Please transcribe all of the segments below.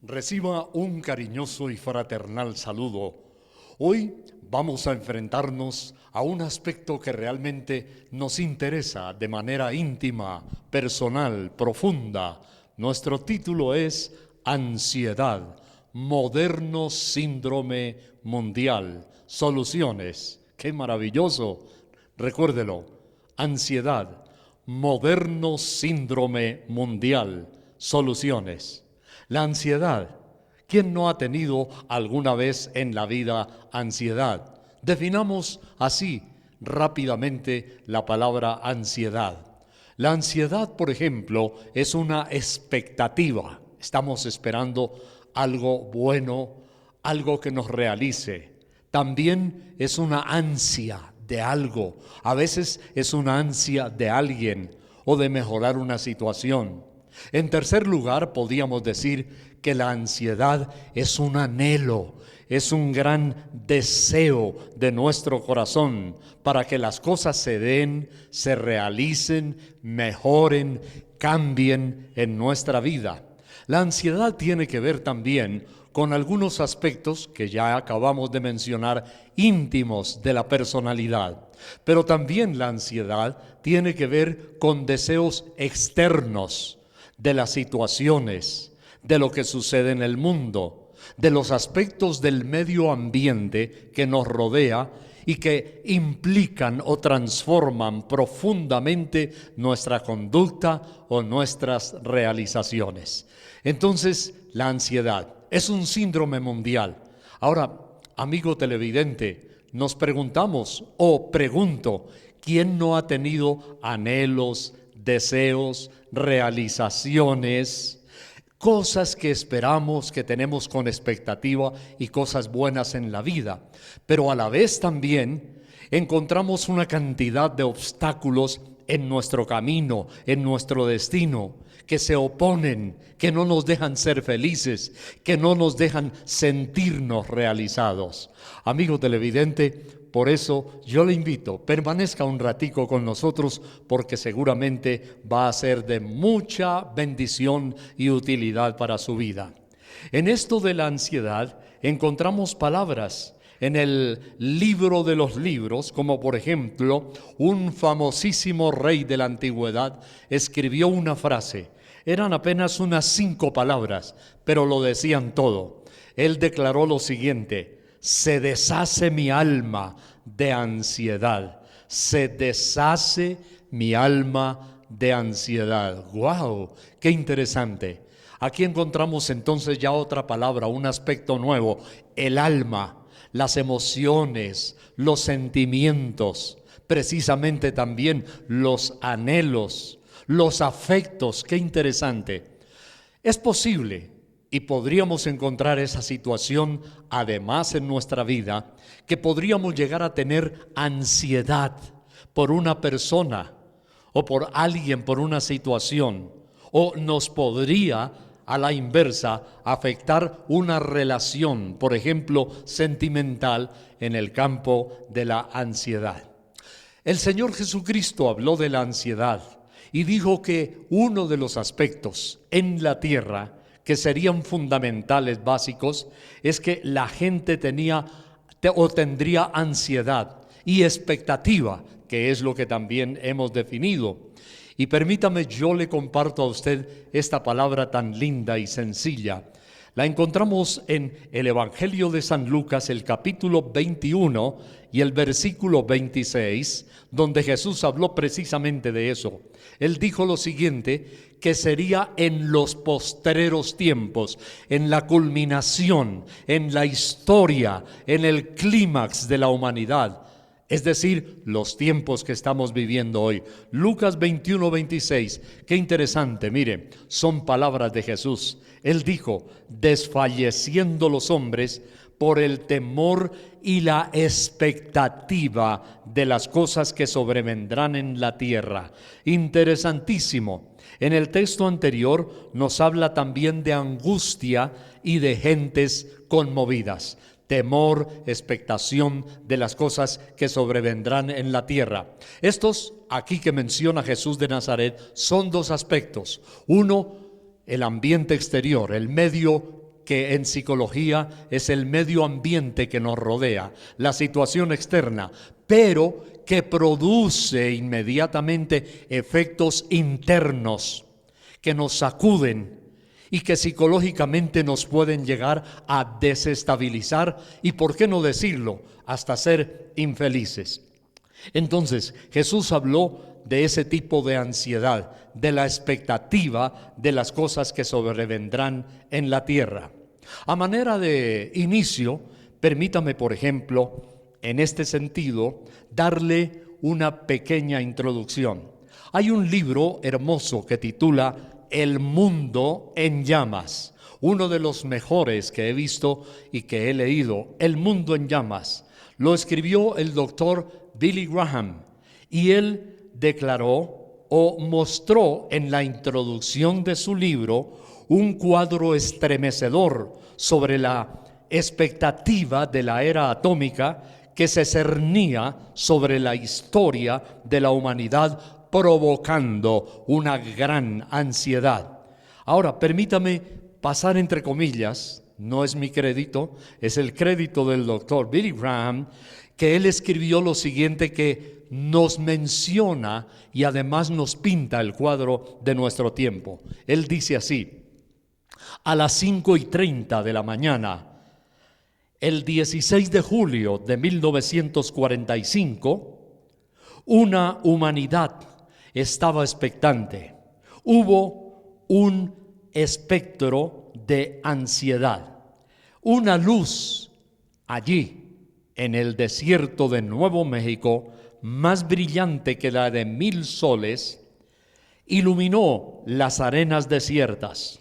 Reciba un cariñoso y fraternal saludo. Hoy vamos a enfrentarnos a un aspecto que realmente nos interesa de manera íntima, personal, profunda. Nuestro título es Ansiedad, moderno síndrome mundial, soluciones. ¡Qué maravilloso! Recuérdelo, ansiedad, moderno síndrome mundial, soluciones. La ansiedad. ¿Quién no ha tenido alguna vez en la vida ansiedad? Definamos así rápidamente la palabra ansiedad. La ansiedad, por ejemplo, es una expectativa. Estamos esperando algo bueno, algo que nos realice. También es una ansia de algo. A veces es una ansia de alguien o de mejorar una situación. En tercer lugar, podríamos decir que la ansiedad es un anhelo, es un gran deseo de nuestro corazón para que las cosas se den, se realicen, mejoren, cambien en nuestra vida. La ansiedad tiene que ver también con algunos aspectos que ya acabamos de mencionar, íntimos de la personalidad. Pero también la ansiedad tiene que ver con deseos externos de las situaciones, de lo que sucede en el mundo, de los aspectos del medio ambiente que nos rodea y que implican o transforman profundamente nuestra conducta o nuestras realizaciones. Entonces, la ansiedad es un síndrome mundial. Ahora, amigo televidente, nos preguntamos o pregunto, ¿quién no ha tenido anhelos, deseos, realizaciones, cosas que esperamos, que tenemos con expectativa y cosas buenas en la vida? Pero a la vez también encontramos una cantidad de obstáculos en nuestro camino, en nuestro destino, que se oponen, que no nos dejan ser felices, que no nos dejan sentirnos realizados. Amigo televidente, por eso yo le invito, permanezca un ratico con nosotros porque seguramente va a ser de mucha bendición y utilidad para su vida. En esto de la ansiedad encontramos palabras en el libro de los libros, como por ejemplo, un famosísimo rey de la antigüedad escribió una frase. Eran apenas unas 5 palabras, pero lo decían todo. Él declaró lo siguiente: se deshace mi alma de ansiedad. Se deshace mi alma de ansiedad. ¡Guau! ¡Qué interesante! Aquí encontramos entonces ya otra palabra, un aspecto nuevo: el alma, las emociones, los sentimientos, precisamente también los anhelos, los afectos. ¡Qué interesante! Es posible, y podríamos encontrar esa situación además en nuestra vida, que podríamos llegar a tener ansiedad por una persona o por alguien, por una situación, o nos podría a la inversa afectar una relación, por ejemplo, sentimental, en el campo de la ansiedad. El Señor Jesucristo habló de la ansiedad y dijo que uno de los aspectos en la tierra que serían fundamentales, básicos, es que la gente tendría ansiedad y expectativa, que es lo que también hemos definido. Y permítame, yo le comparto a usted esta palabra tan linda y sencilla. La encontramos en el Evangelio de San Lucas, el capítulo 21 y el versículo 26, donde Jesús habló precisamente de eso. Él dijo lo siguiente, que sería en los postreros tiempos, en la culminación, en la historia, en el clímax de la humanidad. Es decir, los tiempos que estamos viviendo hoy. Lucas 21, 26, qué interesante, mire, son palabras de Jesús. Él dijo, desfalleciendo los hombres por el temor y la expectativa de las cosas que sobrevendrán en la tierra. Interesantísimo. En el texto anterior nos habla también de angustia y de gentes conmovidas. Temor, expectación de las cosas que sobrevendrán en la tierra. Estos aquí que menciona Jesús de Nazaret son dos aspectos. Uno, el ambiente exterior, el medio que en psicología es el medio ambiente que nos rodea, la situación externa, pero que produce inmediatamente efectos internos que nos sacuden y que psicológicamente nos pueden llegar a desestabilizar y, por qué no decirlo, hasta ser infelices. Entonces, Jesús habló de ese tipo de ansiedad, de la expectativa de las cosas que sobrevendrán en la tierra. A manera de inicio, permítame, por ejemplo, en este sentido, darle una pequeña introducción. Hay un libro hermoso que titula El mundo en llamas, uno de los mejores que he visto y que he leído. El mundo en llamas lo escribió el doctor Billy Graham, y él declaró o mostró en la introducción de su libro un cuadro estremecedor sobre la expectativa de la era atómica que se cernía sobre la historia de la humanidad, provocando una gran ansiedad. Ahora, permítame pasar entre comillas, no es mi crédito, es el crédito del doctor Billy Graham, que él escribió lo siguiente que nos menciona y además nos pinta el cuadro de nuestro tiempo. Él dice así: a las 5:30 de la mañana, el 16 de julio de 1945, una humanidad estaba expectante. Hubo un espectro de ansiedad, una luz allí en el desierto de Nuevo México, más brillante que la de 1000 soles, iluminó las arenas desiertas.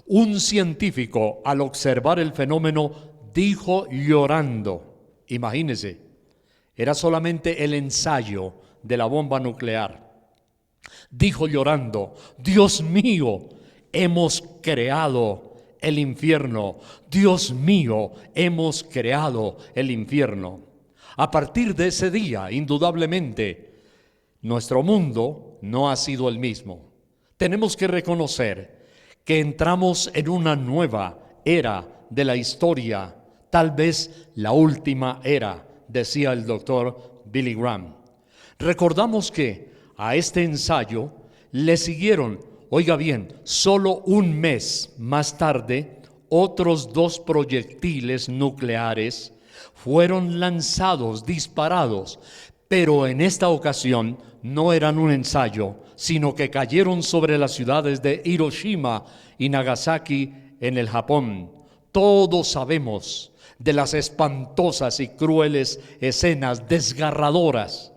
Un científico, al observar el fenómeno, dijo llorando, imagínense, era solamente el ensayo de la bomba nuclear, dijo llorando: Dios mío, hemos creado el infierno. Dios mío, hemos creado el infierno. A partir de ese día, indudablemente, nuestro mundo no ha sido el mismo. Tenemos que reconocer que entramos en una nueva era de la historia, tal vez la última era, decía el doctor Billy Graham. Recordamos que a este ensayo le siguieron, oiga bien, solo un mes más tarde, otros 2 proyectiles nucleares fueron lanzados, disparados, pero en esta ocasión no eran un ensayo, sino que cayeron sobre las ciudades de Hiroshima y Nagasaki en el Japón. Todos sabemos de las espantosas y crueles escenas desgarradoras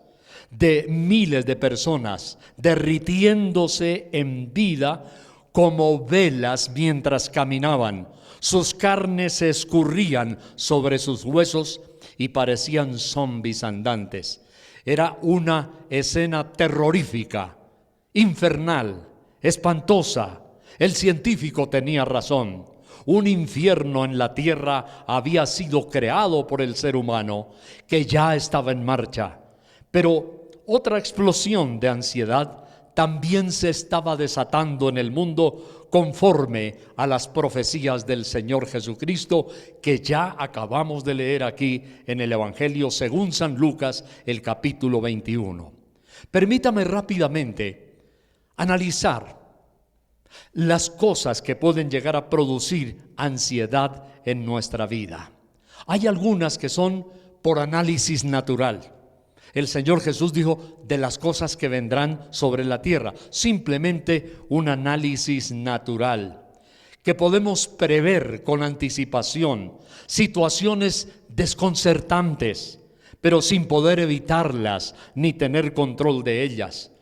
de miles de personas derritiéndose en vida como velas mientras caminaban. Sus carnes se escurrían sobre sus huesos y parecían zombies andantes. Era una escena terrorífica, infernal, espantosa. El científico tenía razón. Un infierno en la tierra había sido creado por el ser humano, que ya estaba en marcha. Pero otra explosión de ansiedad también se estaba desatando en el mundo conforme a las profecías del Señor Jesucristo, que ya acabamos de leer aquí en el Evangelio según San Lucas, el capítulo 21. Permítame rápidamente analizar las cosas que pueden llegar a producir ansiedad en nuestra vida. Hay algunas que son por análisis natural. El Señor Jesús dijo de las cosas que vendrán sobre la tierra, simplemente un análisis natural, que podemos prever con anticipación situaciones desconcertantes, pero sin poder evitarlas ni tener control de ellas.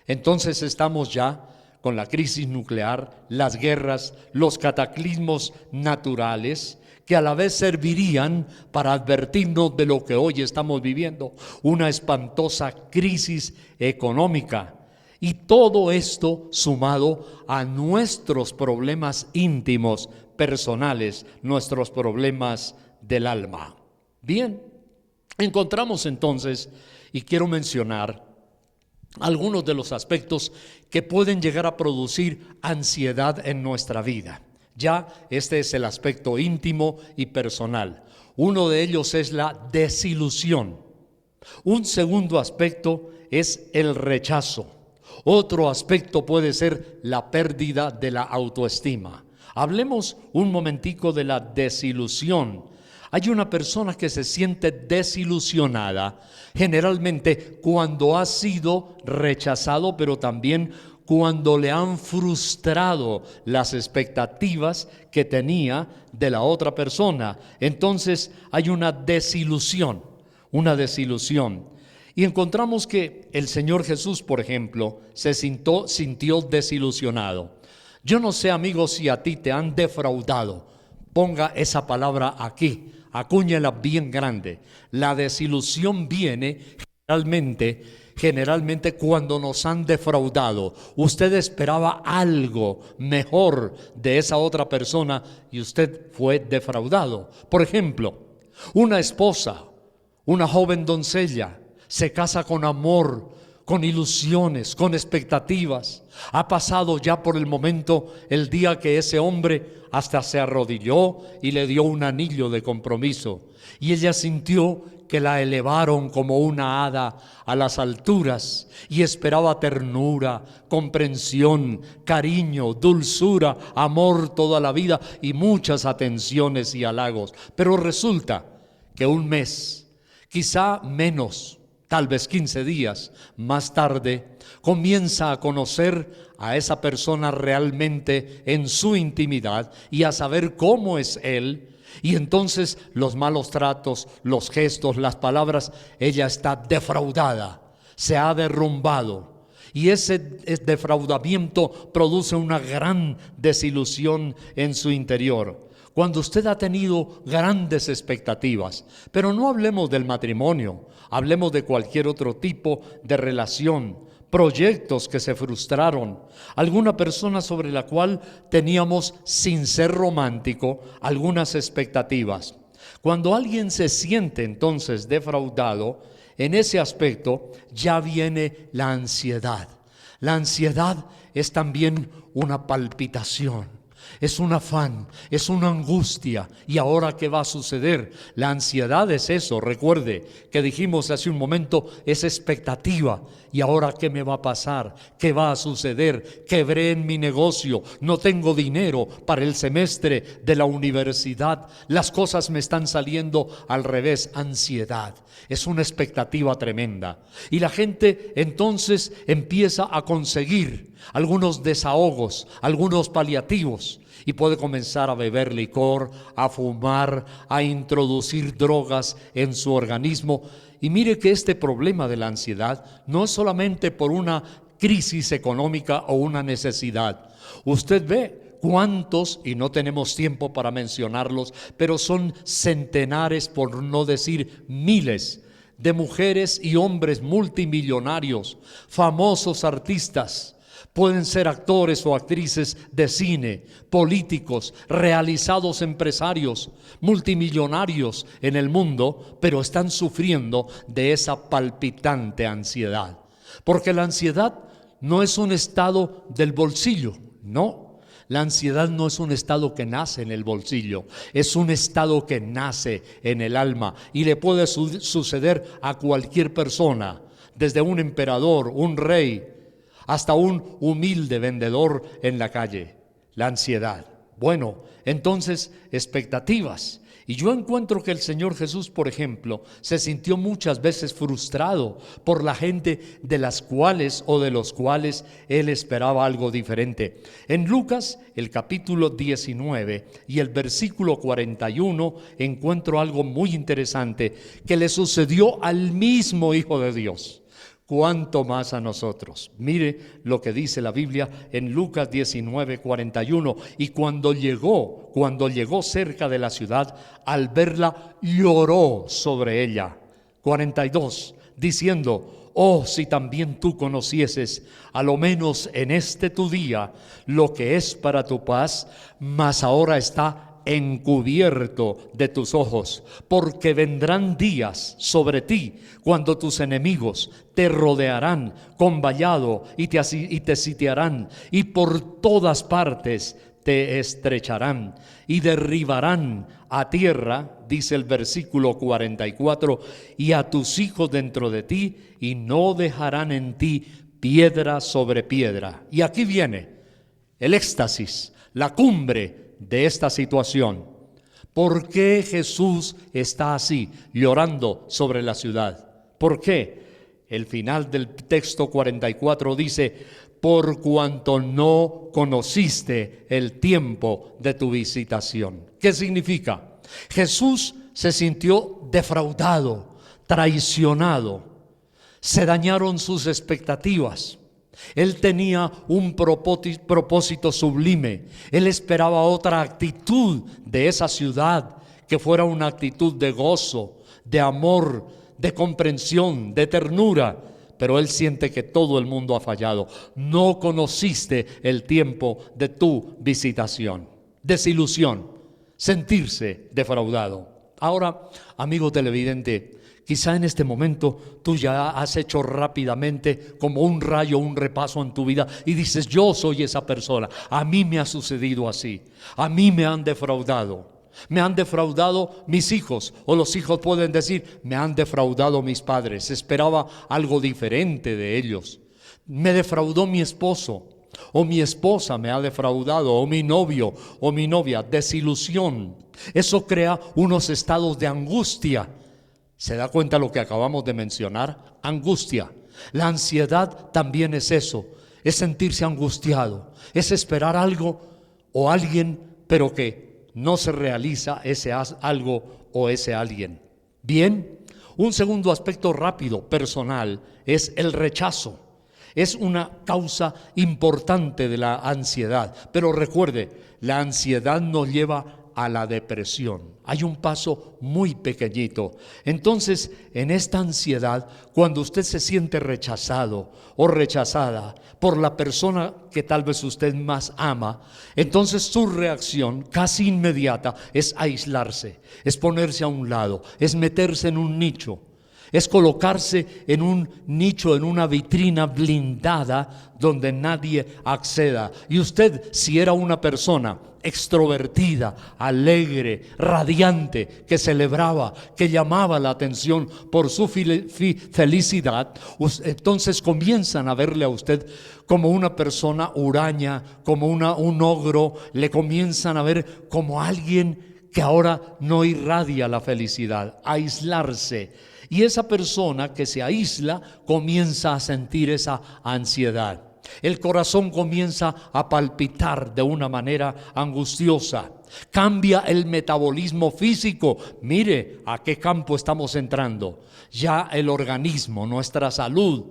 Entonces estamos ya con la crisis nuclear, las guerras, los cataclismos naturales, que a la vez servirían para advertirnos de lo que hoy estamos viviendo, una espantosa crisis económica. Y todo esto sumado a nuestros problemas íntimos, personales, nuestros problemas del alma. Bien, encontramos entonces, y quiero mencionar algunos de los aspectos que pueden llegar a producir ansiedad en nuestra vida. Ya este es el aspecto íntimo y personal. Uno de ellos es la desilusión. Un segundo aspecto es el rechazo. Otro aspecto puede ser la pérdida de la autoestima. Hablemos un momentico de la desilusión. Hay una persona que se siente desilusionada generalmente cuando ha sido rechazado, pero también cuando le han frustrado las expectativas que tenía de la otra persona. Entonces hay una desilusión. Y encontramos que el Señor Jesús, por ejemplo, se sintió desilusionado. Yo no sé, amigos, si a ti te han defraudado. Ponga esa palabra aquí, acúñela bien grande. La desilusión viene generalmente cuando nos han defraudado. Usted esperaba algo mejor de esa otra persona y usted fue defraudado. Por ejemplo, una esposa, una joven doncella, se casa con amor, con ilusiones, con expectativas. Ha pasado ya por el momento el día que ese hombre hasta se arrodilló y le dio un anillo de compromiso. Y ella sintió que la elevaron como una hada a las alturas y esperaba ternura, comprensión, cariño, dulzura, amor toda la vida y muchas atenciones y halagos. Pero resulta que un mes, quizá menos, tal vez 15 días más tarde, comienza a conocer a esa persona realmente en su intimidad y a saber cómo es él. Y entonces los malos tratos, los gestos, las palabras, ella está defraudada, se ha derrumbado. Y ese defraudamiento produce una gran desilusión en su interior. Cuando usted ha tenido grandes expectativas, pero no hablemos del matrimonio, hablemos de cualquier otro tipo de relación, proyectos que se frustraron, alguna persona sobre la cual teníamos, sin ser romántico, algunas expectativas. Cuando alguien se siente entonces defraudado, en ese aspecto ya viene la ansiedad. La ansiedad es también una palpitación. Es un afán, es una angustia. ¿Y ahora qué va a suceder? La ansiedad es eso, recuerde que dijimos hace un momento, es expectativa. ¿Y ahora qué me va a pasar? ¿Qué va a suceder? Quebré en mi negocio, no tengo dinero para el semestre de la universidad, las cosas me están saliendo al revés. Ansiedad, es una expectativa tremenda. Y la gente entonces empieza a conseguir algunos desahogos, algunos paliativos, y puede comenzar a beber licor, a fumar, a introducir drogas en su organismo. Y mire que este problema de la ansiedad no es solamente por una crisis económica o una necesidad. Usted ve cuántos, y no tenemos tiempo para mencionarlos, pero son centenares, por no decir miles, de mujeres y hombres multimillonarios, famosos artistas. Pueden ser actores o actrices de cine, políticos, realizados empresarios, multimillonarios en el mundo, pero están sufriendo de esa palpitante ansiedad. Porque la ansiedad no es un estado del bolsillo, no. La ansiedad no es un estado que nace en el bolsillo, es un estado que nace en el alma y le puede suceder a cualquier persona, desde un emperador, un rey, hasta un humilde vendedor en la calle. La ansiedad. Bueno, entonces expectativas. Y yo encuentro que el Señor Jesús, por ejemplo, se sintió muchas veces frustrado por la gente de las cuales o de los cuales Él esperaba algo diferente. En Lucas, el capítulo 19 y el versículo 41, encuentro algo muy interesante que le sucedió al mismo Hijo de Dios. ¿Cuánto más a nosotros? Mire lo que dice la Biblia en Lucas 19:41. Y cuando llegó cerca de la ciudad, al verla, lloró sobre ella. 42, diciendo: oh, si también tú conocieses, a lo menos en este tu día, lo que es para tu paz, mas ahora está encubierto de tus ojos, porque vendrán días sobre ti cuando tus enemigos te rodearán con vallado y te sitiarán, y por todas partes te estrecharán y derribarán a tierra, dice el versículo 44, y a tus hijos dentro de ti, y no dejarán en ti piedra sobre piedra. Y aquí viene el éxtasis, la cumbre de esta situación. ¿Por qué Jesús está así, llorando sobre la ciudad? ¿Por qué? El final del texto 44 dice: por cuanto no conociste el tiempo de tu visitación. ¿Qué significa? Jesús se sintió defraudado, traicionado, se dañaron sus expectativas. Él tenía un propósito sublime. Él esperaba otra actitud de esa ciudad, que fuera una actitud de gozo, de amor, de comprensión, de ternura. Pero él siente que todo el mundo ha fallado. No conociste el tiempo de tu visitación. Desilusión, sentirse defraudado. Ahora, amigo televidente, quizá en este momento tú ya has hecho rápidamente como un rayo, un repaso en tu vida y dices: yo soy esa persona, a mí me ha sucedido así, a mí me han defraudado. Me han defraudado mis hijos, o los hijos pueden decir: me han defraudado mis padres, esperaba algo diferente de ellos. Me defraudó mi esposo, o mi esposa me ha defraudado, o mi novio o mi novia. Desilusión. Eso crea unos estados de angustia. ¿Se da cuenta lo que acabamos de mencionar? Angustia. La ansiedad también es eso, es sentirse angustiado, es esperar algo o alguien, pero que no se realiza ese algo o ese alguien. Bien, un segundo aspecto rápido, personal, es el rechazo. Es una causa importante de la ansiedad. Pero recuerde, la ansiedad nos lleva a la depresión. Hay un paso muy pequeñito. Entonces, en esta ansiedad, cuando usted se siente rechazado o rechazada por la persona que tal vez usted más ama, entonces su reacción casi inmediata es aislarse, es ponerse a un lado, es meterse en un nicho. Es colocarse en un nicho, en una vitrina blindada donde nadie acceda. Y usted, si era una persona extrovertida, alegre, radiante, que celebraba, que llamaba la atención por su felicidad, entonces comienzan a verle a usted como una persona huraña, como un ogro. Le comienzan a ver como alguien que ahora no irradia la felicidad, aislarse. Y esa persona que se aísla comienza a sentir esa ansiedad. El corazón comienza a palpitar de una manera angustiosa. Cambia el metabolismo físico. Mire a qué campo estamos entrando. Ya el organismo, nuestra salud,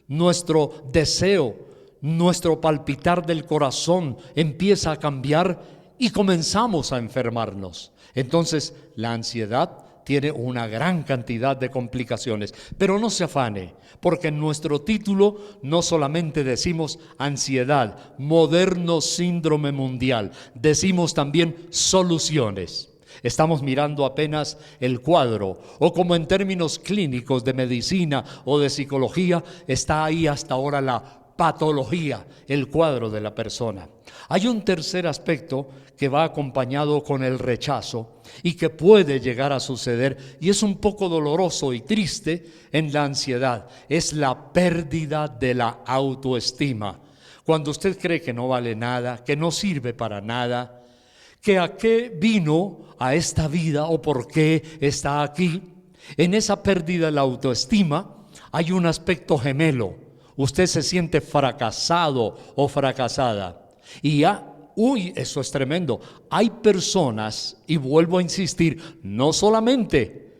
nuestro deseo, nuestro palpitar del corazón empieza a cambiar y comenzamos a enfermarnos. Entonces, la ansiedad tiene una gran cantidad de complicaciones, pero no se afane, porque en nuestro título no solamente decimos ansiedad, moderno síndrome mundial, decimos también soluciones. Estamos mirando apenas el cuadro, o como en términos clínicos de medicina o de psicología, está ahí hasta ahora la patología, el cuadro de la persona. Hay un tercer aspecto que va acompañado con el rechazo y que puede llegar a suceder, y es un poco doloroso y triste en la ansiedad. Es la pérdida de la autoestima. Cuando usted cree que no vale nada, que no sirve para nada, que a qué vino a esta vida o por qué está aquí, en esa pérdida de la autoestima hay un aspecto gemelo. Usted se siente fracasado o fracasada. Y ya, eso es tremendo. Hay personas, y vuelvo a insistir, no solamente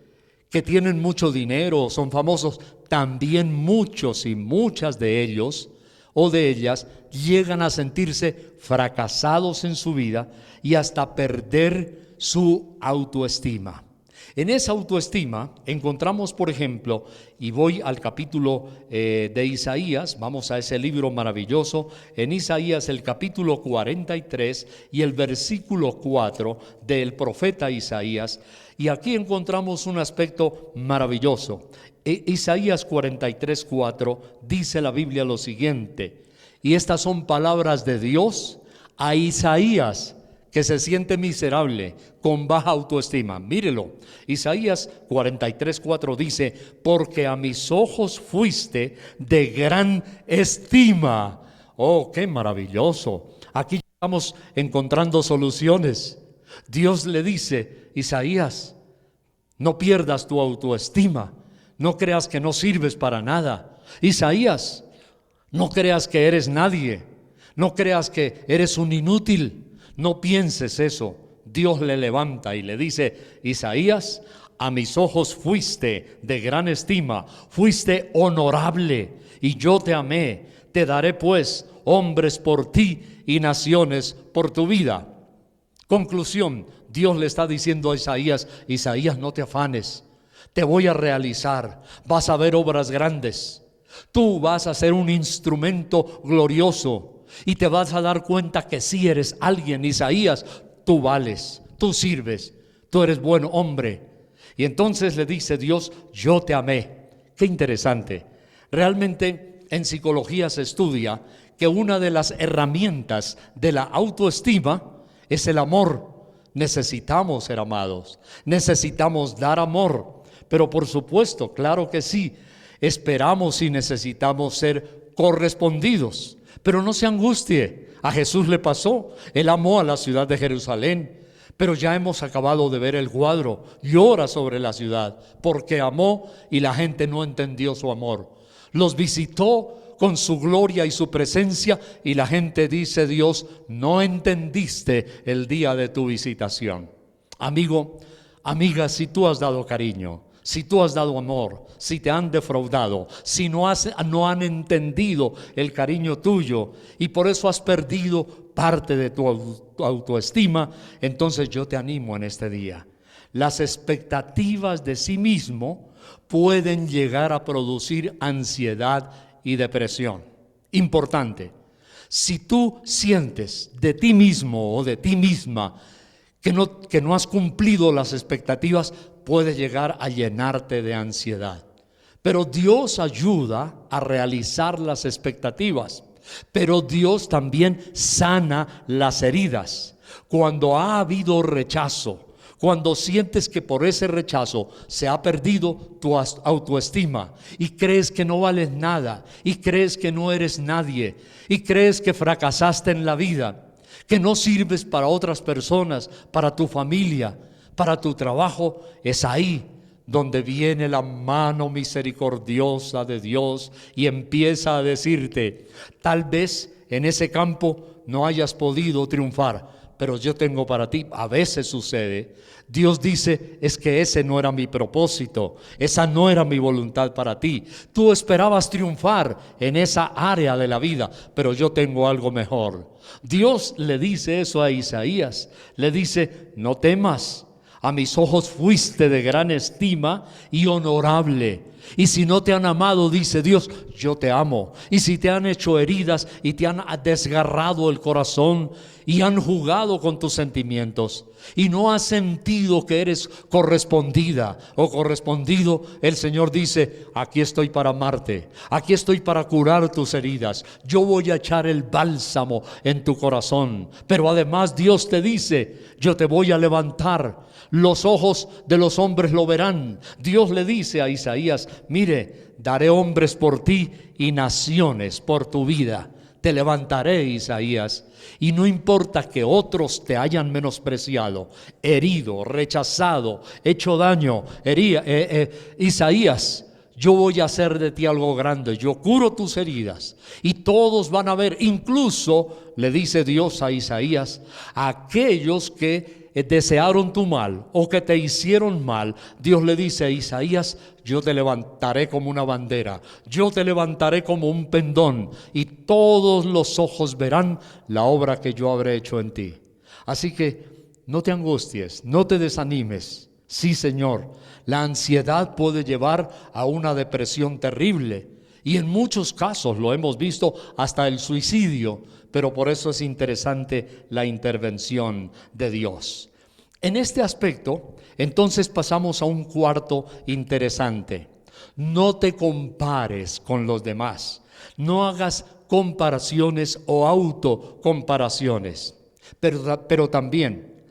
que tienen mucho dinero, son famosos, también muchos y muchas de ellos o de ellas llegan a sentirse fracasados en su vida y hasta perder su autoestima. En esa autoestima encontramos, por ejemplo, y voy al capítulo de Isaías, vamos a ese libro maravilloso, en Isaías el capítulo 43 y el versículo 4 del profeta Isaías, y aquí encontramos un aspecto maravilloso. Isaías 43, 4 dice la Biblia lo siguiente, y estas son palabras de Dios a Isaías, que se siente miserable, con baja autoestima. Mírelo, Isaías 43:4 dice: porque a mis ojos fuiste de gran estima. Oh, qué maravilloso. Aquí estamos encontrando soluciones. Dios le dice: Isaías, no pierdas tu autoestima, no creas que no sirves para nada. Isaías, no creas que eres nadie, no creas que eres un inútil. No pienses eso. Dios le levanta y le dice: Isaías, a mis ojos fuiste de gran estima, fuiste honorable, y yo te amé. Te daré pues hombres por ti y naciones por tu vida. Conclusión, Dios le está diciendo a Isaías: Isaías, no te afanes, te voy a realizar, vas a ver obras grandes, tú vas a ser un instrumento glorioso. Y te vas a dar cuenta que si eres alguien. Isaías, tú vales, tú sirves, tú eres buen hombre. Y entonces le dice Dios: yo te amé. Qué interesante. Realmente en psicología se estudia que una de las herramientas de la autoestima es el amor. Necesitamos ser amados, necesitamos dar amor. Pero por supuesto, claro que sí, esperamos y necesitamos ser correspondidos. Pero no se angustie, a Jesús le pasó. Él amó a la ciudad de Jerusalén, pero ya hemos acabado de ver el cuadro. Llora sobre la ciudad porque amó y la gente no entendió su amor. Los visitó con su gloria y su presencia y la gente dice: Dios, no entendiste el día de tu visitación. Amigo, amiga, si tú has dado cariño, si tú has dado amor, si te han defraudado, si no han entendido el cariño tuyo y por eso has perdido parte de tu autoestima, entonces yo te animo en este día. Las expectativas de sí mismo pueden llegar a producir ansiedad y depresión. Importante, si tú sientes de ti mismo o de ti misma que no has cumplido las expectativas, puede llegar a llenarte de ansiedad. Pero Dios ayuda a realizar las expectativas. Pero Dios también sana las heridas. Cuando ha habido rechazo, cuando sientes que por ese rechazo se ha perdido tu autoestima y crees que no vales nada y crees que no eres nadie y crees que fracasaste en la vida, que no sirves para otras personas, para tu familia, para tu trabajo, es ahí donde viene la mano misericordiosa de Dios y empieza a decirte: tal vez en ese campo no hayas podido triunfar, pero yo tengo para ti. A veces sucede. Dios dice: es que ese no era mi propósito, esa no era mi voluntad para ti. Tú esperabas triunfar en esa área de la vida, pero yo tengo algo mejor. Dios le dice eso a Isaías, le dice: no temas, a mis ojos fuiste de gran estima y honorable. Y si no te han amado, dice Dios, yo te amo. Y si te han hecho heridas y te han desgarrado el corazón y han jugado con tus sentimientos y no has sentido que eres correspondida o correspondido, el Señor dice: aquí estoy para amarte, aquí estoy para curar tus heridas, yo voy a echar el bálsamo en tu corazón. Pero además Dios te dice: yo te voy a levantar, los ojos de los hombres lo verán. Dios le dice a Isaías: mire, daré hombres por ti y naciones por tu vida. Te levantaré, Isaías, y no importa que otros te hayan menospreciado, herido, rechazado, hecho daño. Isaías, yo voy a hacer de ti algo grande. Yo curo tus heridas y todos van a ver. Incluso le dice Dios a Isaías: aquellos que desearon tu mal o que te hicieron mal, Dios le dice a Isaías: yo te levantaré como una bandera, yo te levantaré como un pendón y todos los ojos verán la obra que yo habré hecho en ti. Así que no te angusties, no te desanimes. Sí, Señor, la ansiedad puede llevar a una depresión terrible y en muchos casos lo hemos visto, hasta el suicidio. Pero por eso es interesante la intervención de Dios. En este aspecto, entonces pasamos a un cuarto interesante. No te compares con los demás. No hagas comparaciones o autocomparaciones. Pero también,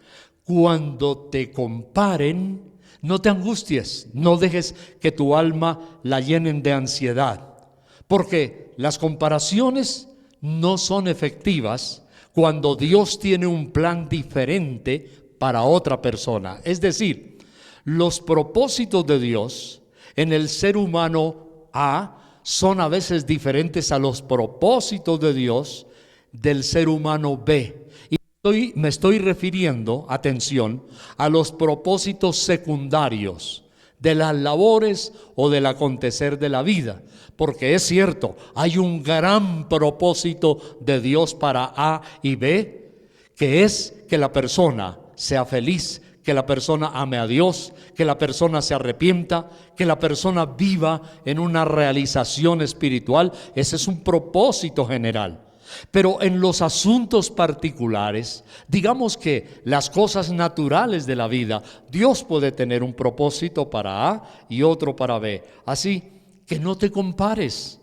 cuando te comparen, no te angusties, no dejes que tu alma la llenen de ansiedad, porque las comparaciones no son efectivas cuando Dios tiene un plan diferente para otra persona. Es decir, los propósitos de Dios en el ser humano A son a veces diferentes a los propósitos de Dios del ser humano B. Me estoy refiriendo, atención, a los propósitos secundarios de las labores o del acontecer de la vida. Porque es cierto, hay un gran propósito de Dios para A y B, que es que la persona sea feliz, que la persona ame a Dios, que la persona se arrepienta, que la persona viva en una realización espiritual. Ese es un propósito general. Pero en los asuntos particulares, digamos que las cosas naturales de la vida, Dios puede tener un propósito para A y otro para B. Así que no te compares,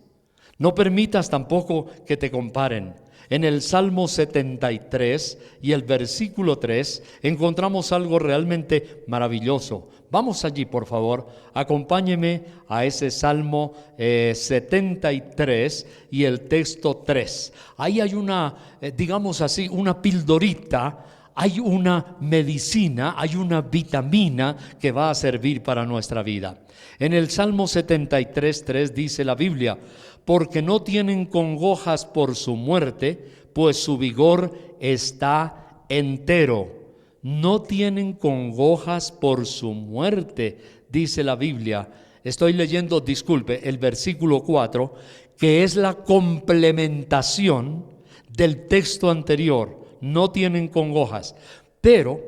no permitas tampoco que te comparen. En el Salmo 73 y el versículo 3 encontramos algo realmente maravilloso. Vamos allí, por favor, acompáñeme a ese Salmo 73 y el texto 3. Ahí hay una, digamos así, una pildorita, hay una medicina, hay una vitamina que va a servir para nuestra vida. En el Salmo 73, 3 dice la Biblia: porque no tienen congojas por su muerte, pues su vigor está entero. No tienen congojas por su muerte, dice la Biblia. Estoy leyendo, disculpe, el versículo 4, que es la complementación del texto anterior. No tienen congojas. Pero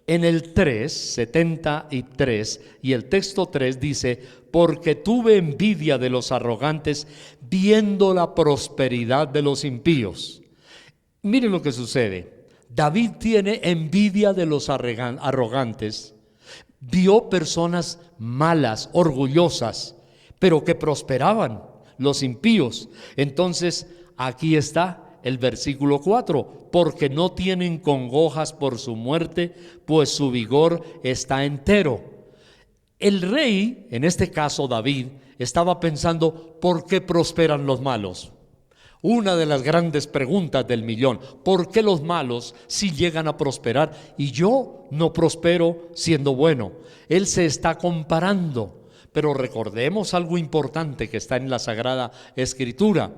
en el 3, 73 y el texto 3 dice: porque tuve envidia de los arrogantes viendo la prosperidad de los impíos. Miren lo que sucede. David tiene envidia de los arrogantes. Vio personas malas, orgullosas, pero que prosperaban, los impíos. Entonces, aquí está el versículo 4, porque no tienen congojas por su muerte, pues su vigor está entero. El rey, en este caso David, estaba pensando: ¿por qué prosperan los malos? Una de las grandes preguntas del millón: ¿por qué los malos sí llegan a prosperar y yo no prospero siendo bueno? Él se está comparando, pero recordemos algo importante que está en la Sagrada Escritura.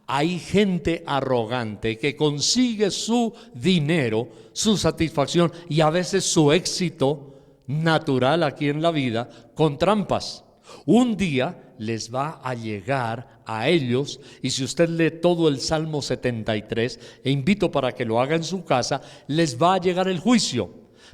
Hay gente arrogante que consigue su dinero, su satisfacción y a veces su éxito natural aquí en la vida con trampas. Un día les va a llegar a ellos, y si usted lee todo el Salmo 73, e invito para que lo haga en su casa, les va a llegar el juicio.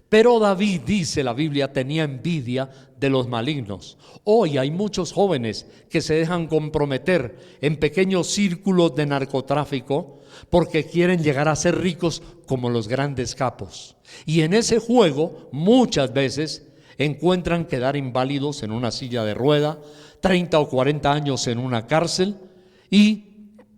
Pero David, dice la Biblia, tenía envidia de los malignos. Hoy hay muchos jóvenes que se dejan comprometer en pequeños círculos de narcotráfico porque quieren llegar a ser ricos como los grandes capos. Y en ese juego muchas veces encuentran quedar inválidos en una silla de rueda, 30 o 40 años en una cárcel y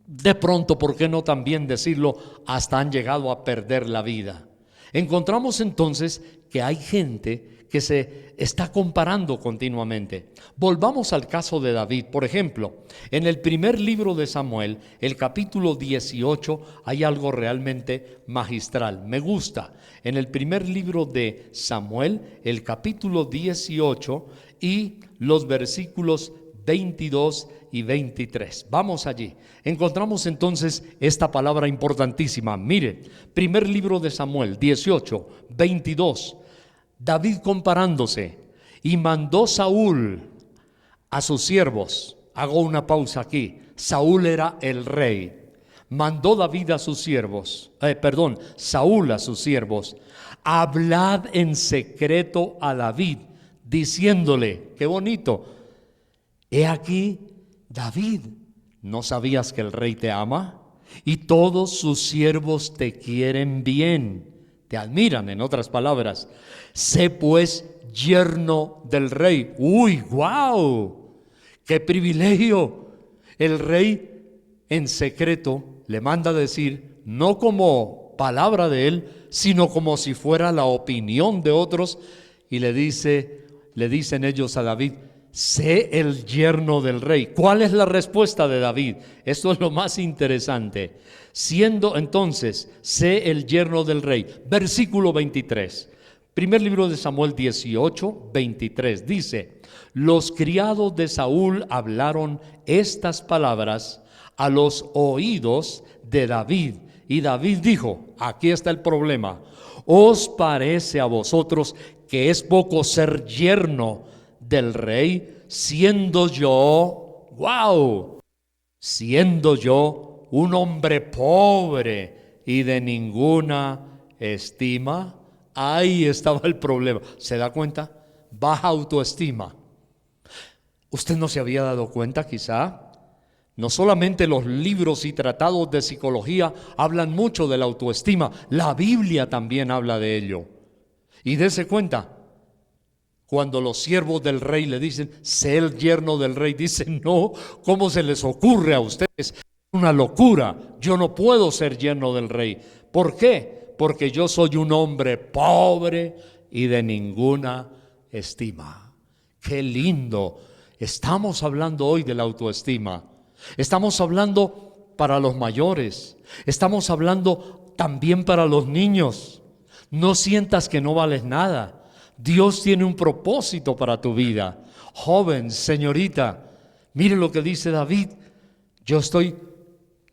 de pronto, ¿por qué no también decirlo?, hasta han llegado a perder la vida. Encontramos entonces que hay gente que se está comparando continuamente. Volvamos al caso de David. Por ejemplo, en el primer libro de Samuel, el capítulo 18, hay algo realmente magistral. Me gusta. En el primer libro de Samuel, el capítulo 18 y los versículos 22 y 23. Vamos allí. Encontramos entonces esta palabra importantísima. Mire, primer libro de Samuel 18, 22. David comparándose: y mandó Saúl a sus siervos. Hago una pausa aquí. Saúl era el rey. Mandó David a sus siervos, Saúl a sus siervos: hablad en secreto a David, diciéndole, qué bonito, he aquí, David, ¿no sabías que el rey te ama? Y todos sus siervos te quieren bien, te admiran, en otras palabras. Sé pues yerno del rey. ¡Uy, guau! ¡Qué privilegio! El rey en secreto le manda decir, no como palabra de él, sino como si fuera la opinión de otros, y le dicen ellos a David, sé el yerno del rey. ¿Cuál es la respuesta de David? Esto es lo más interesante. Siendo entonces, sé el yerno del rey. Versículo 23. Primer libro de Samuel 18, 23. Dice, los criados de Saúl hablaron estas palabras a los oídos de David. Y David dijo, aquí está el problema. ¿Os parece a vosotros que es poco ser yerno del rey, siendo yo un hombre pobre y de ninguna estima? Ahí estaba el problema. ¿Se da cuenta? Baja autoestima. ¿Usted no se había dado cuenta quizá? No solamente los libros y tratados de psicología hablan mucho de la autoestima, la Biblia también habla de ello. Y dése cuenta, cuando los siervos del rey le dicen, sé el yerno del rey, dicen, no, ¿cómo se les ocurre a ustedes? Es una locura, yo no puedo ser yerno del rey. ¿Por qué? Porque yo soy un hombre pobre y de ninguna estima. ¡Qué lindo! Estamos hablando hoy de la autoestima. Estamos hablando para los mayores. Estamos hablando también para los niños. No sientas que no vales nada. Dios tiene un propósito para tu vida. Joven, señorita, mire lo que dice David.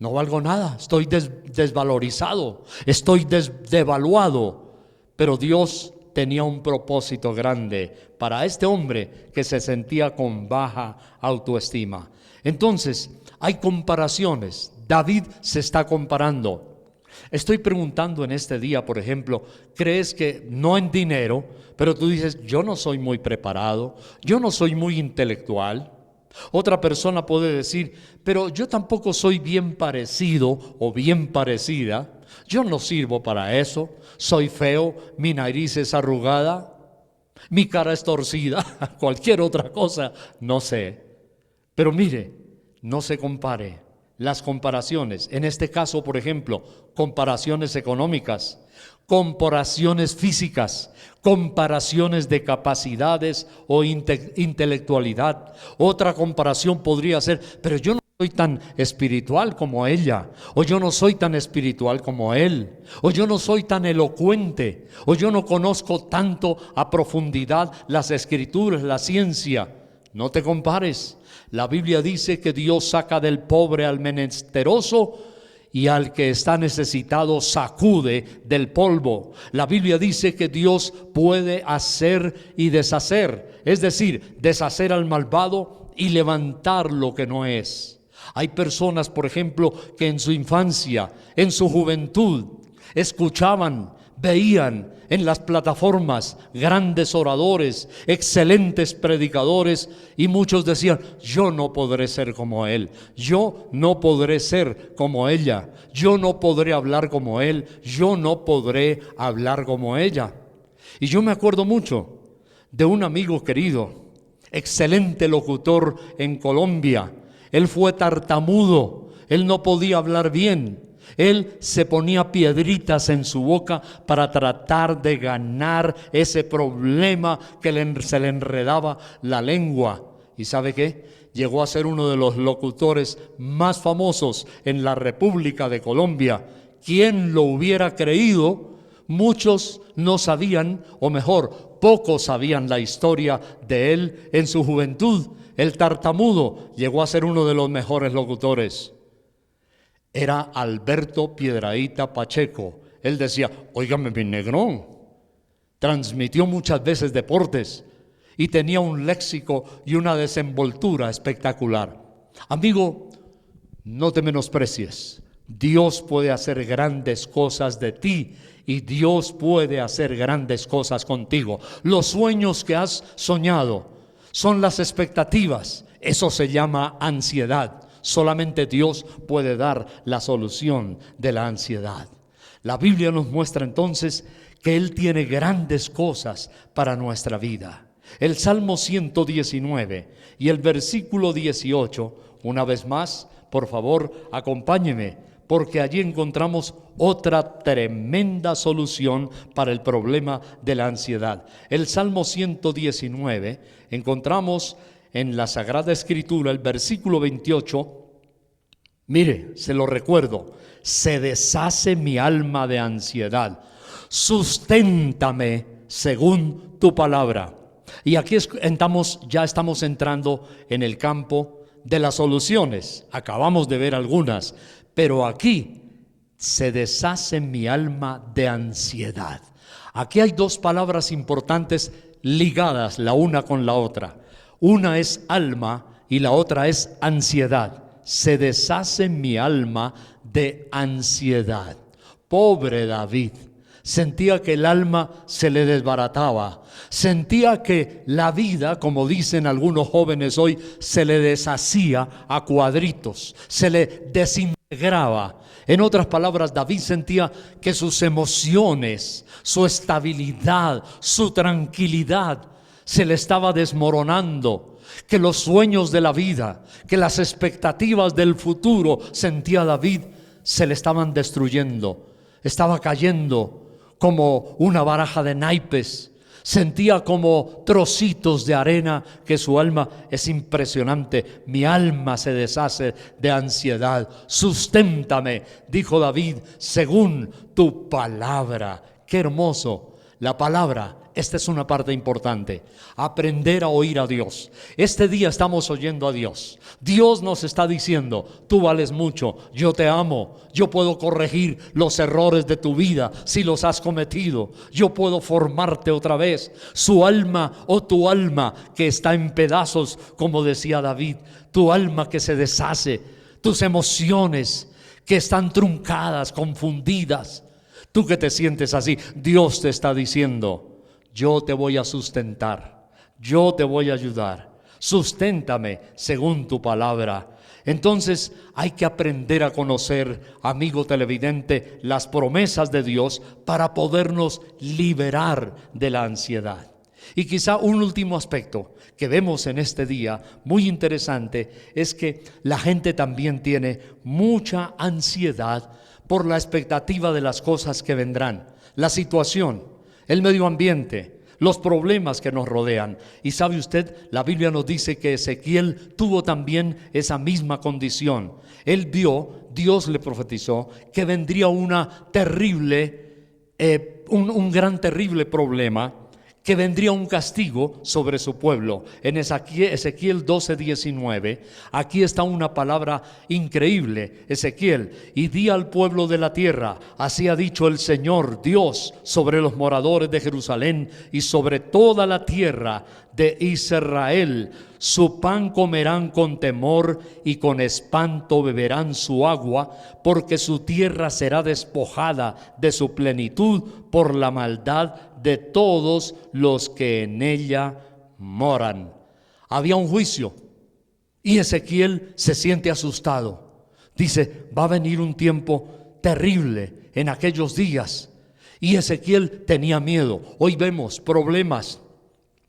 No valgo nada, estoy desvalorizado, estoy devaluado. Pero Dios tenía un propósito grande para este hombre que se sentía con baja autoestima. Entonces, hay comparaciones. David se está comparando. Estoy preguntando en este día, por ejemplo, ¿crees que no en dinero, pero tú dices, yo no soy muy preparado, yo no soy muy intelectual? Otra persona puede decir, pero yo tampoco soy bien parecido o bien parecida, yo no sirvo para eso, soy feo, mi nariz es arrugada, mi cara es torcida, cualquier otra cosa, no sé. Pero mire, no se compare. Las comparaciones, en este caso, por ejemplo, comparaciones económicas, comparaciones físicas, comparaciones de capacidades o intelectualidad. Otra comparación podría ser, pero yo no soy tan espiritual como ella, o yo no soy tan espiritual como él, o yo no soy tan elocuente, o yo no conozco tanto a profundidad las escrituras, la ciencia. No te compares. La Biblia dice que Dios saca del pobre al menesteroso y al que está necesitado sacude del polvo. La Biblia dice que Dios puede hacer y deshacer, es decir, deshacer al malvado y levantar lo que no es. Hay personas, por ejemplo, que en su infancia, en su juventud, escuchaban, veían en las plataformas grandes oradores, excelentes predicadores, y muchos decían, yo no podré ser como él, yo no podré ser como ella, yo no podré hablar como él, yo no podré hablar como ella. Y yo me acuerdo mucho de un amigo querido, excelente locutor en Colombia. Él fue tartamudo, él no podía hablar bien. Él se ponía piedritas en su boca para tratar de ganar ese problema que se le enredaba la lengua. ¿Y sabe qué? Llegó a ser uno de los locutores más famosos en la República de Colombia. ¿Quién lo hubiera creído? Muchos no sabían, o mejor, pocos sabían la historia de él en su juventud. El tartamudo llegó a ser uno de los mejores locutores. Era Alberto Piedrahíta Pacheco. Él decía, óigame mi negrón. Transmitió muchas veces deportes y tenía un léxico y una desenvoltura espectacular. Amigo, no te menosprecies. Dios puede hacer grandes cosas de ti y Dios puede hacer grandes cosas contigo. Los sueños que has soñado son las expectativas. Eso se llama ansiedad. Solamente Dios puede dar la solución de la ansiedad. La Biblia nos muestra entonces que Él tiene grandes cosas para nuestra vida. El Salmo 119 y el versículo 18, una vez más, Por favor, acompáñeme, porque allí encontramos otra tremenda solución para el problema de la ansiedad. El Salmo 119, encontramos en la Sagrada Escritura el versículo 28. Mire, se lo recuerdo: se deshace mi alma de ansiedad, susténtame según tu palabra. Y aquí ya estamos entrando en el campo de las soluciones. Acabamos de ver algunas, pero aquí se deshace mi alma de ansiedad. Aquí hay dos palabras importantes ligadas la una con la otra. Una es alma y la otra es ansiedad. Se deshace mi alma de ansiedad. Pobre David, sentía que el alma se le desbarataba, sentía que la vida, como dicen algunos jóvenes hoy, se le deshacía a cuadritos, se le desintegraba. En otras palabras, David sentía que sus emociones, su estabilidad, su tranquilidad se le estaba desmoronando, que los sueños de la vida, que las expectativas del futuro, sentía David, se le estaban destruyendo. Estaba cayendo como una baraja de naipes. Sentía como trocitos de arena, que su alma es impresionante. Mi alma se deshace de ansiedad. Susténtame, dijo David, según tu palabra. Qué hermoso, la palabra. Esta es una parte importante, aprender a oír a Dios. Este día estamos oyendo a Dios. Dios nos está diciendo: tú vales mucho, yo te amo, yo puedo corregir los errores de tu vida si los has cometido, yo puedo formarte otra vez. Su alma, tu alma que está en pedazos, como decía David, tu alma que se deshace, tus emociones que están truncadas, confundidas. Tú que te sientes así, Dios te está diciendo: yo te voy a sustentar, yo te voy a ayudar, susténtame según tu palabra. Entonces hay que aprender a conocer, amigo televidente, las promesas de Dios para podernos liberar de la ansiedad. Y quizá un último aspecto que vemos en este día, muy interesante, es que la gente también tiene mucha ansiedad por la expectativa de las cosas que vendrán, la situación, el medio ambiente, los problemas que nos rodean. Y sabe usted, la Biblia nos dice que Ezequiel tuvo también esa misma condición. Él vio, Dios le profetizó que vendría un gran terrible problema, que vendría un castigo sobre su pueblo. En Ezequiel 12:19, aquí está una palabra increíble. Ezequiel: y di al pueblo de la tierra, así ha dicho el Señor Dios, sobre los moradores de Jerusalén y sobre toda la tierra de Israel: su pan comerán con temor y con espanto beberán su agua, porque su tierra será despojada de su plenitud por la maldad de todos los que en ella moran. Había un juicio y Ezequiel se siente asustado. Dice: va a venir un tiempo terrible en aquellos días. Y Ezequiel tenía miedo. Hoy vemos problemas,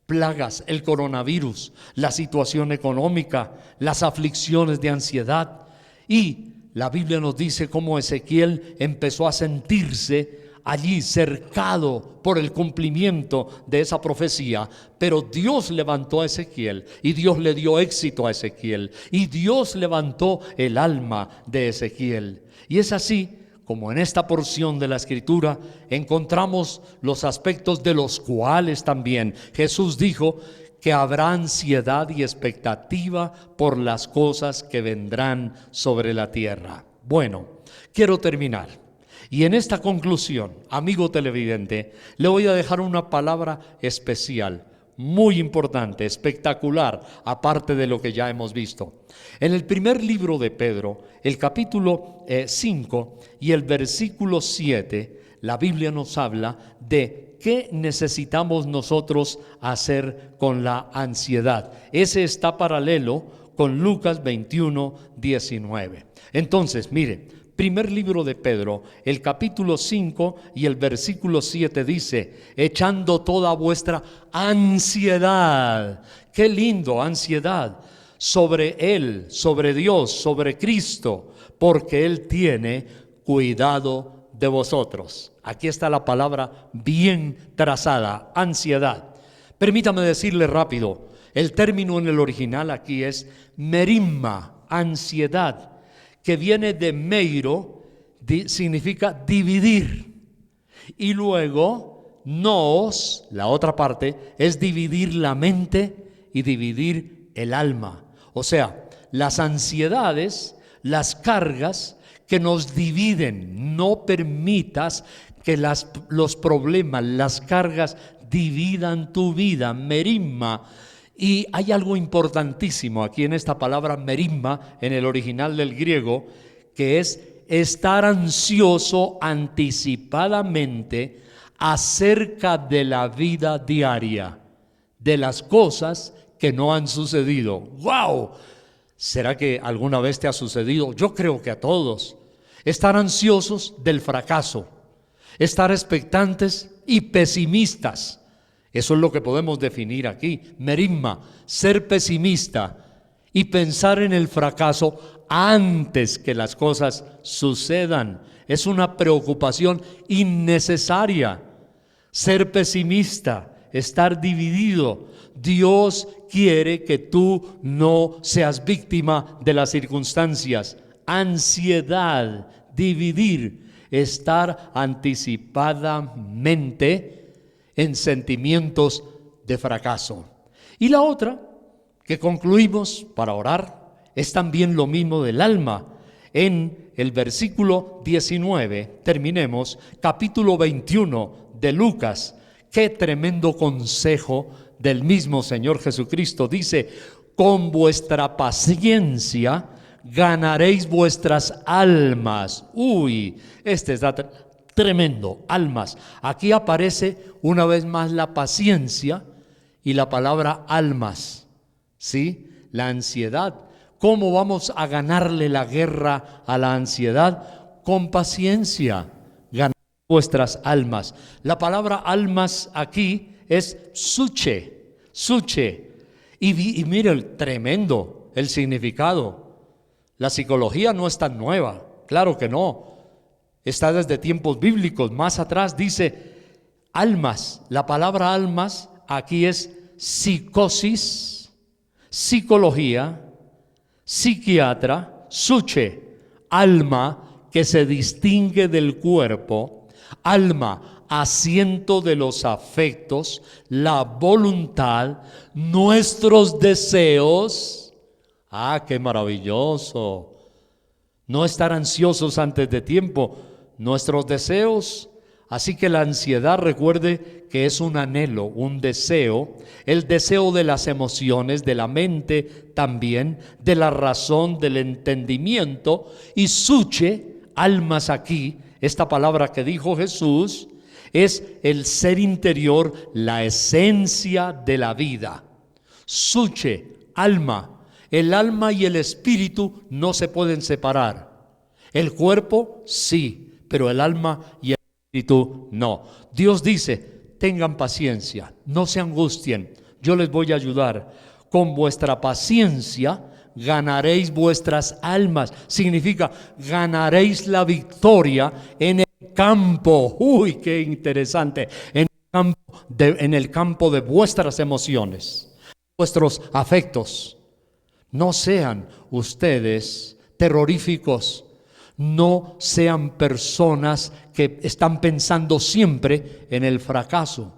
plagas, el coronavirus, la situación económica, las aflicciones de ansiedad. Y la Biblia nos dice cómo Ezequiel empezó a sentirse allí cercado por el cumplimiento de esa profecía. Pero Dios levantó a Ezequiel y Dios le dio éxito a Ezequiel y Dios levantó el alma de Ezequiel. Y es así como en esta porción de la Escritura encontramos los aspectos de los cuales también Jesús dijo que habrá ansiedad y expectativa por las cosas que vendrán sobre la tierra. Bueno, quiero terminar. Y en esta conclusión, amigo televidente, le voy a dejar una palabra especial, muy importante, espectacular, aparte de lo que ya hemos visto. En el primer libro de Pedro, el capítulo 5 y el versículo 7, la Biblia nos habla de qué necesitamos nosotros hacer con la ansiedad. Ese está paralelo con Lucas 21:19. Entonces, mire, primer libro de Pedro, el capítulo 5 y el versículo 7 dice: echando toda vuestra ansiedad. Qué lindo, ansiedad. sobre Él, sobre Dios, sobre Cristo, porque Él tiene cuidado de vosotros. Aquí está la palabra bien trazada, ansiedad. Permítame decirle rápido, el término en el original aquí es merimma, ansiedad, que viene de meiro, significa dividir. Y luego, nos, la otra parte, es dividir la mente y dividir el alma. O sea, las ansiedades, las cargas que nos dividen. No permitas que los problemas, las cargas dividan tu vida. Merimma. Y hay algo importantísimo aquí en esta palabra merimma, en el original del griego, que es estar ansioso anticipadamente acerca de la vida diaria, de las cosas que no han sucedido. ¡Wow! ¿Será que alguna vez te ha sucedido? Yo creo que a todos. Estar ansiosos del fracaso, estar expectantes y pesimistas. Eso es lo que podemos definir aquí. Merimma, ser pesimista y pensar en el fracaso antes que las cosas sucedan. Es una preocupación innecesaria. Ser pesimista, estar dividido. Dios quiere que tú no seas víctima de las circunstancias. Ansiedad, dividir, estar anticipadamente en sentimientos de fracaso. Y la otra, que concluimos para orar, es también lo mismo del alma. En el versículo 19, terminemos, capítulo 21 de Lucas. Qué tremendo consejo del mismo Señor Jesucristo. Dice, con vuestra paciencia ganaréis vuestras almas. Uy, este está tremendo, almas. Aquí aparece una vez más la paciencia y la palabra almas, ¿sí? La ansiedad. ¿Cómo vamos a ganarle la guerra a la ansiedad? Con paciencia, ganar vuestras almas. La palabra almas aquí es suche, suche. Y mire el tremendo, el significado. La psicología no es tan nueva, claro que no. Está desde tiempos bíblicos. Más atrás dice almas. La palabra almas aquí es psicosis, psicología, psiquiatra, suche, alma que se distingue del cuerpo, alma, asiento de los afectos, la voluntad, nuestros deseos. ¡Ah, qué maravilloso! No estar ansiosos antes de tiempo, nuestros deseos. Así que la ansiedad, recuerde que es un anhelo, un deseo, el deseo de las emociones, de la mente también, de la razón, del entendimiento. Y suche, almas aquí, esta palabra que dijo Jesús, es el ser interior, la esencia de la vida. Suche, alma. El alma y el espíritu no se pueden separar. El cuerpo sí, pero el alma y el espíritu no. Dios dice, tengan paciencia, no se angustien, yo les voy a ayudar. Con vuestra paciencia ganaréis vuestras almas. Significa, ganaréis la victoria en el campo. Uy, qué interesante. En el campo de vuestras emociones, vuestros afectos. No sean ustedes terroríficos, no sean personas que están pensando siempre en el fracaso.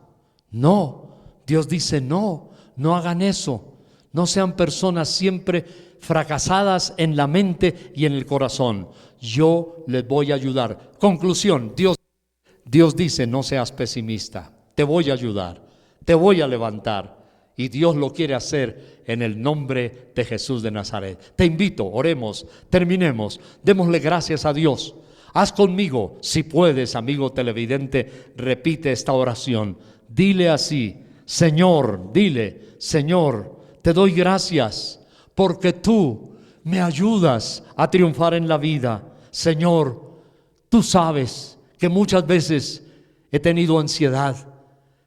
No, Dios dice no hagan eso. No sean personas siempre fracasadas en la mente y en el corazón. Yo les voy a ayudar. Conclusión, Dios dice no seas pesimista, te voy a ayudar, te voy a levantar. Y Dios lo quiere hacer en el nombre de Jesús de Nazaret. Te invito, oremos, terminemos, démosle gracias a Dios. Haz conmigo, si puedes, amigo televidente, repite esta oración. Dile así, Señor, dile, Señor, te doy gracias porque tú me ayudas a triunfar en la vida. Señor, tú sabes que muchas veces he tenido ansiedad,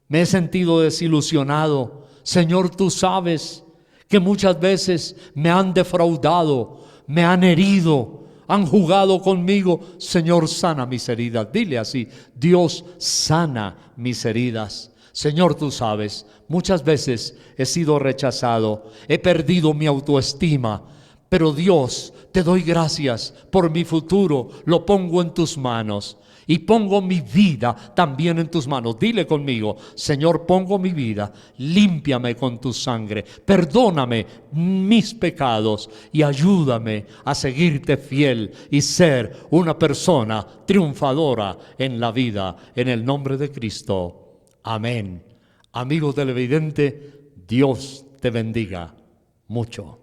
me he sentido desilusionado. Señor, tú sabes que muchas veces me han defraudado, me han herido, han jugado conmigo. Señor, sana mis heridas. Dile así: Dios, sana mis heridas. Señor, tú sabes, muchas veces he sido rechazado, he perdido mi autoestima, pero Dios, te doy gracias por mi futuro, lo pongo en tus manos. Y pongo mi vida también en tus manos. Dile conmigo: Señor, pongo mi vida, límpiame con tu sangre, perdóname mis pecados y ayúdame a seguirte fiel y ser una persona triunfadora en la vida, en el nombre de Cristo. Amén. Amigo televidente, Dios te bendiga mucho.